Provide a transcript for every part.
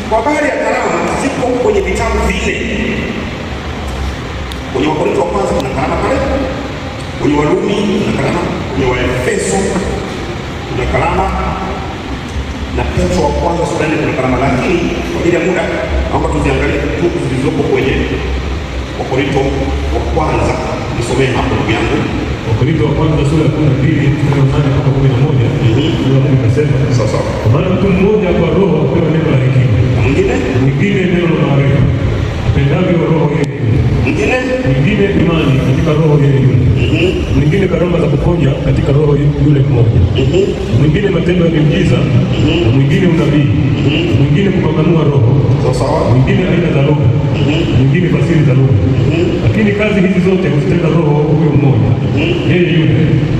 kwa habari ya karama zipo kwenye vitabu vinne. Kwenye Wakorintho wa kwanza kuna karama pale, kwenye Warumi kuna karama, kwenye Waefeso kuna karama, na Petro wa kwanza sura 4 kuna karama. Lakini kwa ajili ya muda naomba tuziangalie tu zilizopo kwenye Wakorintho wa kwanza. Nisomee hapo ndugu yangu. Wakorintho wa kwanza sura ya 12 mstari wa 8 mpaka 11. Ndio Mungu anasema sawa. Kwa maana mtu mmoja kwa roho apewa neno la hekima, mwingine neno la maarifa apendavyo roho yeye, mwingine imani katika roho yeye yule, mwingine karama za kuponya katika roho yule mmoja, mwingine matendo ya miujiza, na mwingine unabii, mwingine kupambanua roho, mwingine aina za lugha, mwingine fasiri za lugha. Lakini kazi hizi zote huzitenda roho huyo mmoja yeye yule,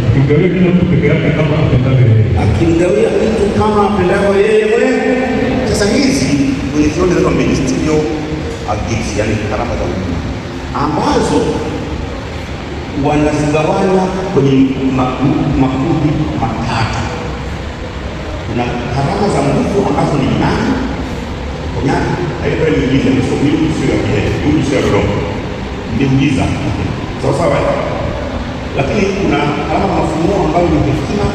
akimgawia kila mtu peke yake kama apendavyo yeye. Akimgawia mtu kama apendavyo yeye mwenyewe. Sasa hizi kwenye theolojia zinaitwa ministerial gifts, yani karama za huduma ambazo wanazigawanya kwenye makundi matatu. Kuna karama za nguvu ambazo ni imani, uponyaji, haikuwa ni miujiza, ni sio ya kiroho, sio ya roho, ni miujiza. Sawa. Lakini kuna karama za mafunuo ambayo ni hekima,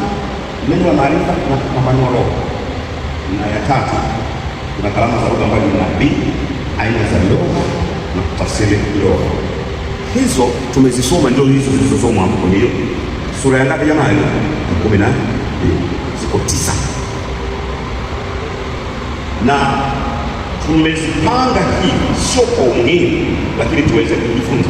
neno la maarifa na kupambanua roho. Na ya tatu kuna karama za lugha ambayo ni nabii, aina za lugha na kutafsiri lugha. Hizo tumezisoma, ndio hizo zilizosomwa hapo kwenye hiyo sura ya ngapi jamani? 12. Ziko 9. Na tumezipanga hivi sio kwa umuhimu, lakini tuweze kujifunza.